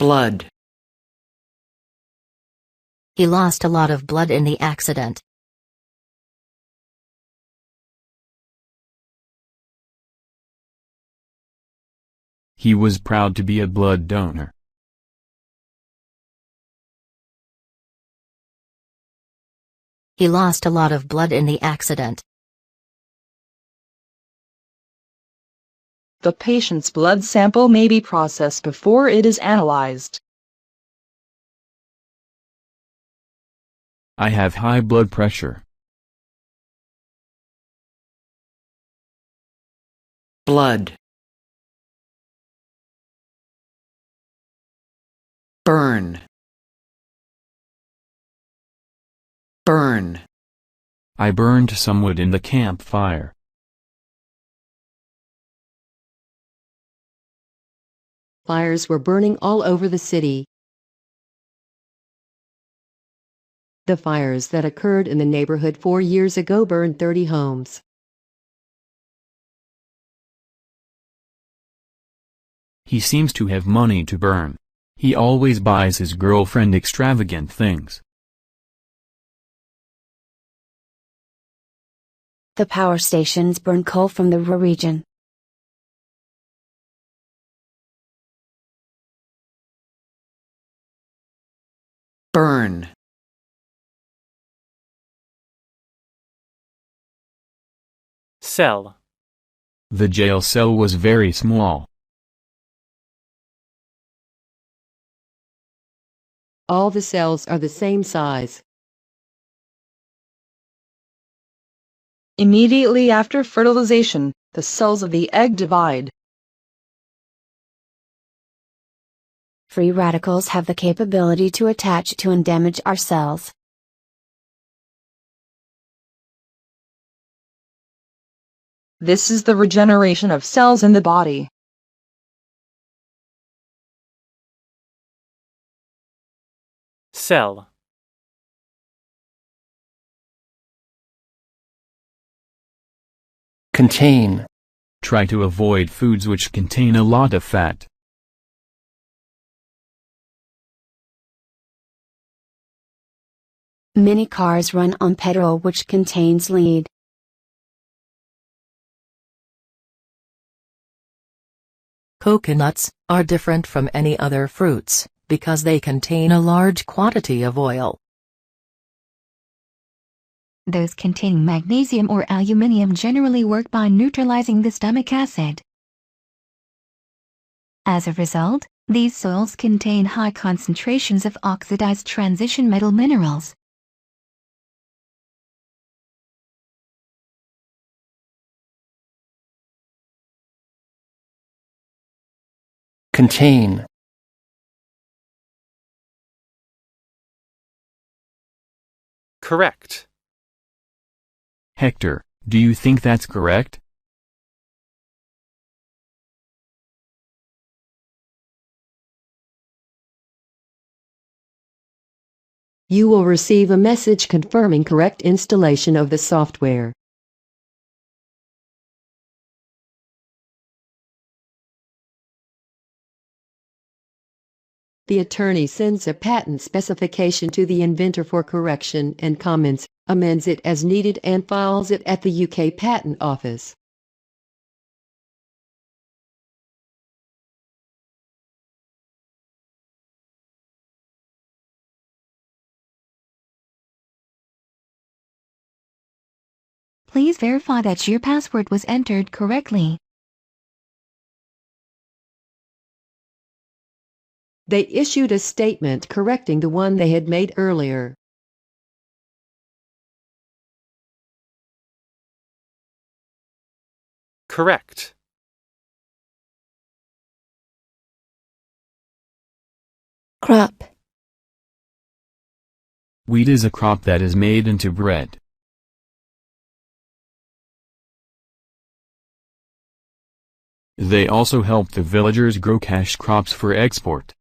Blood. He lost a lot of blood in the accident. He was proud to be a blood donor. He lost a lot of blood in the accident. The patient's blood sample may be processed before it is analyzed. I have high blood pressure. Blood. Burn. Burn. I burned some wood in the campfire. Fires were burning all over the city. The fires that occurred in the neighborhood 4 years ago burned 30 homes. He seems to have money to burn. He always buys his girlfriend extravagant things. The power stations burn coal from the Ruhr region. Burn. Cell. The jail cell was very small. All the cells are the same size. Immediately after fertilization, the cells of the egg divide. Free radicals have the capability to attach to and damage our cells. This is the regeneration of cells in the body. Cell. Contain. Try to avoid foods which contain a lot of fat. Many cars run on petrol which contains lead. Coconuts are different from any other fruits, because they contain a large quantity of oil. Those containing magnesium or aluminium generally work by neutralizing the stomach acid. As a result, these soils contain high concentrations of oxidized transition metal minerals. Contain. Correct. Hector, do you think that's correct? You will receive a message confirming correct installation of the software. The attorney sends a patent specification to the inventor for correction and comments, amends it as needed and files it at the UK Patent Office. Please verify that your password was entered correctly. They issued a statement correcting the one they had made earlier. Correct. Crop. Wheat is a crop that is made into bread. They also help the villagers grow cash crops for export.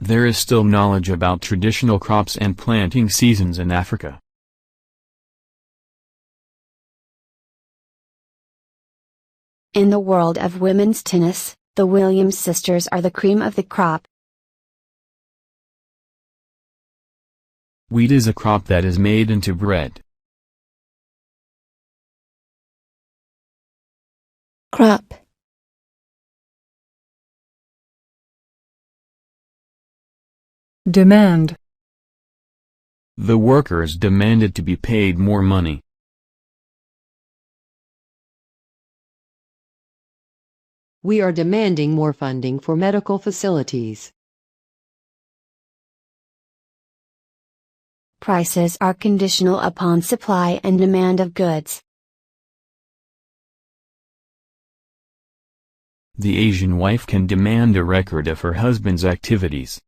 There is still knowledge about traditional crops and planting seasons in Africa. In the world of women's tennis, the Williams sisters are the cream of the crop. Wheat is a crop that is made into bread. Crop. Demand. The workers demanded to be paid more money. We are demanding more funding for medical facilities. Prices are conditional upon supply and demand of goods. The Asian wife can demand a record of her husband's activities.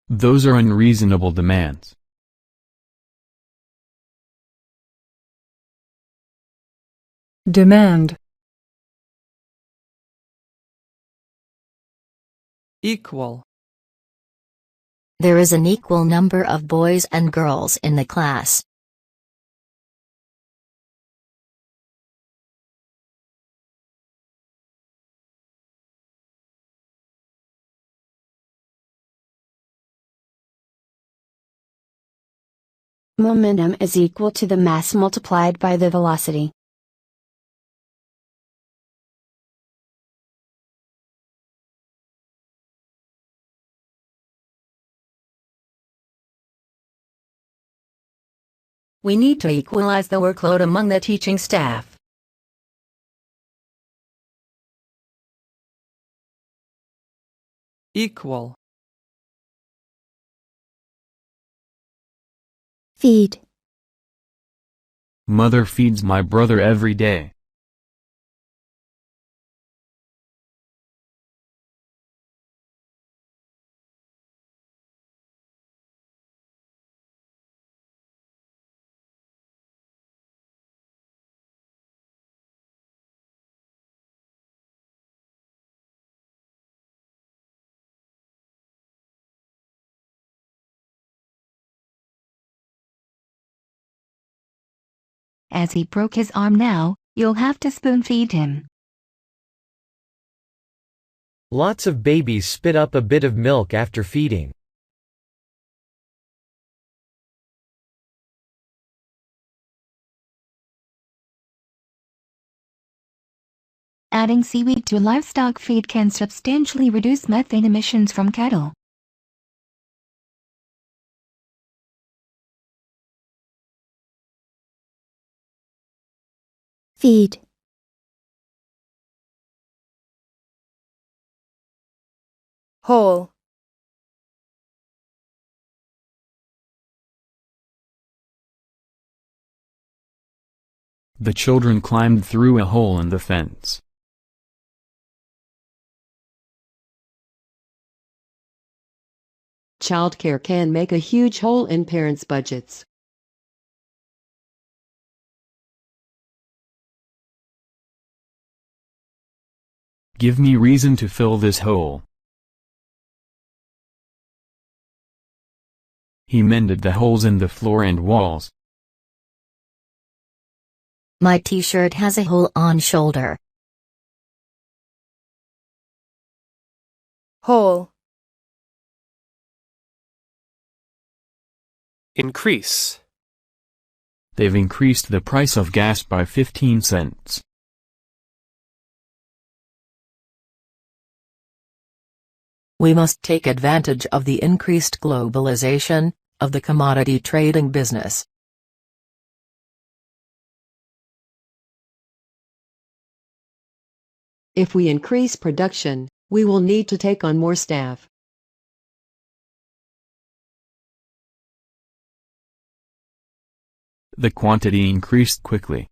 Those are unreasonable demands. Demand. Equal. There is an equal number of boys and girls in the class. Momentum is equal to the mass multiplied by the velocity. We need to equalize the workload among the teaching staff. Equal. Feed. Mother feeds my brother every day. As he broke his arm now, you'll have to spoon feed him. Lots of babies spit up a bit of milk after feeding. Adding seaweed to livestock feed can substantially reduce methane emissions from cattle. Feed. Whole. The children climbed through a hole in the fence. Childcare can make a huge hole in parents' budgets. Give me reason to fill this hole. He mended the holes in the floor and walls. My t-shirt has a hole on shoulder. Whole. Increase. They've increased the price of gas by 15 cents. We must take advantage of the increased globalization of the commodity trading business. If we increase production, we will need to take on more staff. The quantity increased quickly.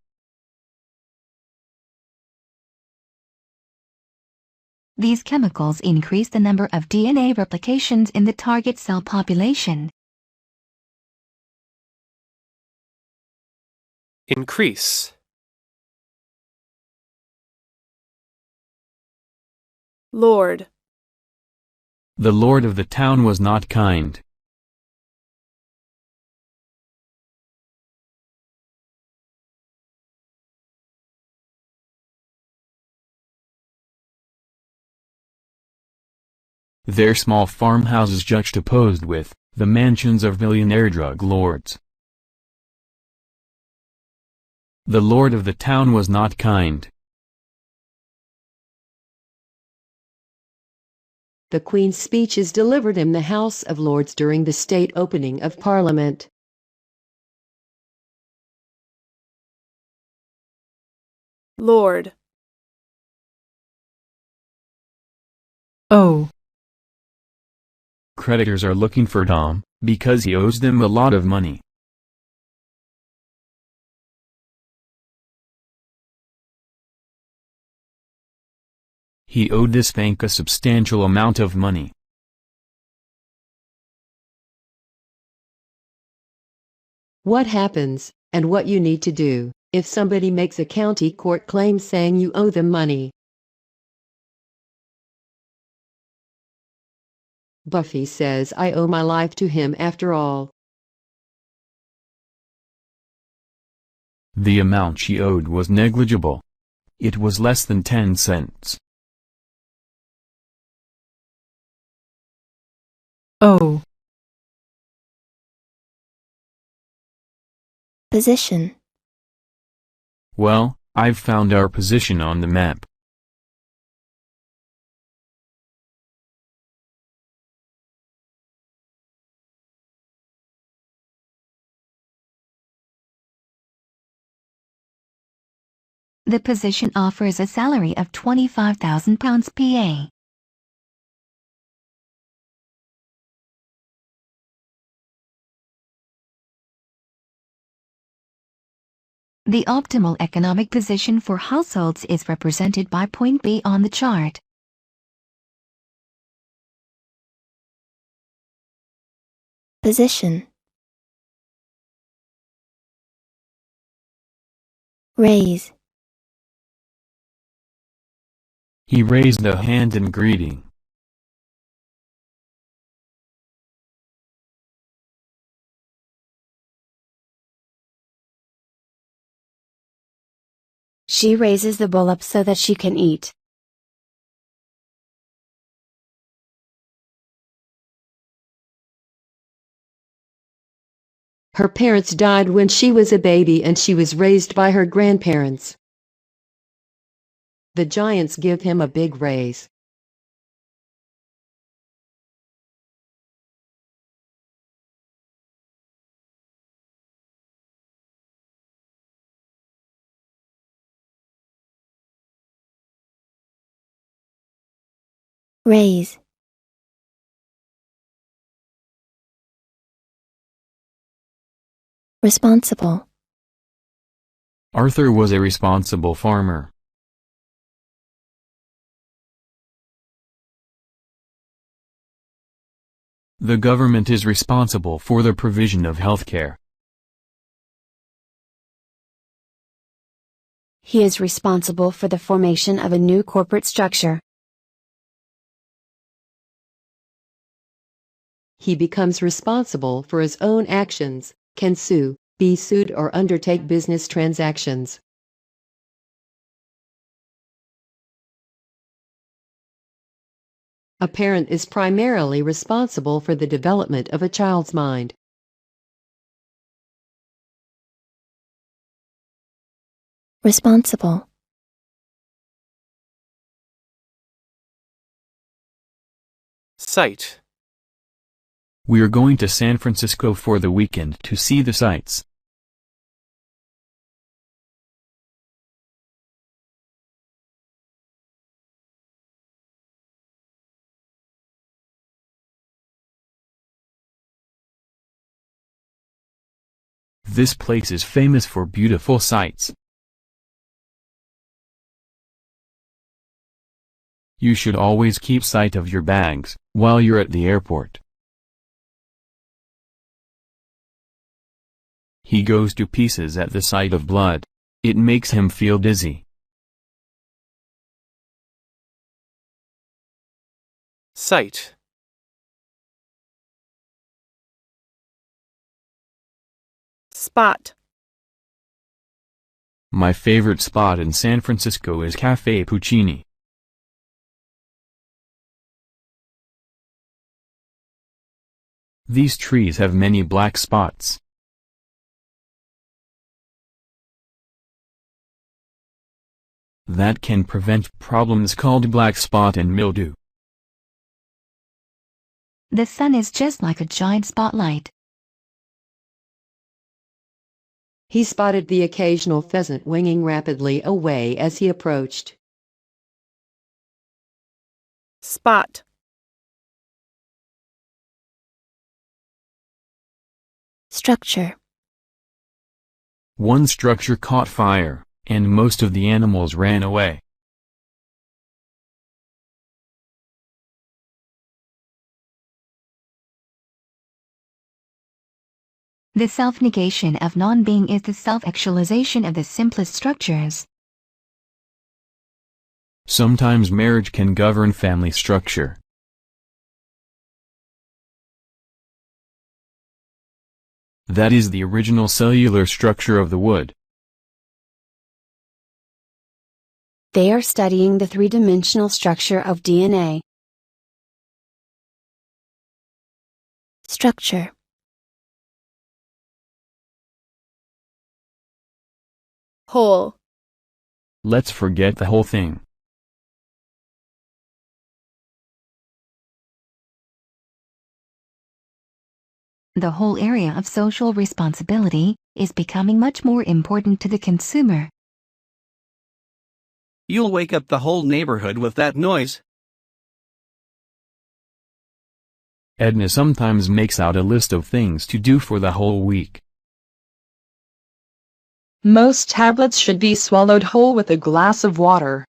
These chemicals increase the number of DNA replications in the target cell population. Increase. Lord. The lord of the town was not kind. their small farmhouses juxtaposed with the mansions of millionaire drug lords. The lord of the town was not kind. The Queen's speech is delivered in the House of Lords during the state opening of Parliament. Lord. Oh. Creditors are looking for Tom, because he owes them a lot of money. He owed this bank a substantial amount of money. What happens, and what you need to do, if somebody makes a county court claim saying you owe them money. Buffy says I owe my life to him after all. The amount she owed was negligible. It was less than 10 cents. Oh. Position. Well, I've found our position on the map. The position offers a salary of £25,000 PA. The optimal economic position for households is represented by point B on the chart. Position. Raise. He raised a hand in greeting. She raises the bowl up so that she can eat. Her parents died when she was a baby and she was raised by her grandparents. The Giants give him a big raise. Raise. Responsible. Arthur was a responsible farmer. The government is responsible for the provision of health care. He is responsible for the formation of a new corporate structure. He becomes responsible for his own actions, can sue, be sued or undertake business transactions. A parent is primarily responsible for the development of a child's mind. Responsible. Sight. We're going to San Francisco for the weekend to see the sights. This place is famous for beautiful sights. You should always keep sight of your bags while you're at the airport. He goes to pieces at the sight of blood. It makes him feel dizzy. Sight. Spot. My favorite spot in San Francisco is Cafe Puccini. These trees have many black spots. That can prevent problems called black spot and mildew. The sun is just like a giant spotlight. He spotted the occasional pheasant winging rapidly away as he approached. Spot. Structure. One structure caught fire, and most of the animals ran away. The self-negation of non-being is the self-actualization of the simplest structures. Sometimes marriage can govern family structure. That is the original cellular structure of the wood. They are studying the three-dimensional structure of DNA. Structure. Whole. Let's forget the whole thing. The whole area of social responsibility is becoming much more important to the consumer. You'll wake up the whole neighborhood with that noise. Edna sometimes makes out a list of things to do for the whole week. Most tablets should be swallowed whole with a glass of water.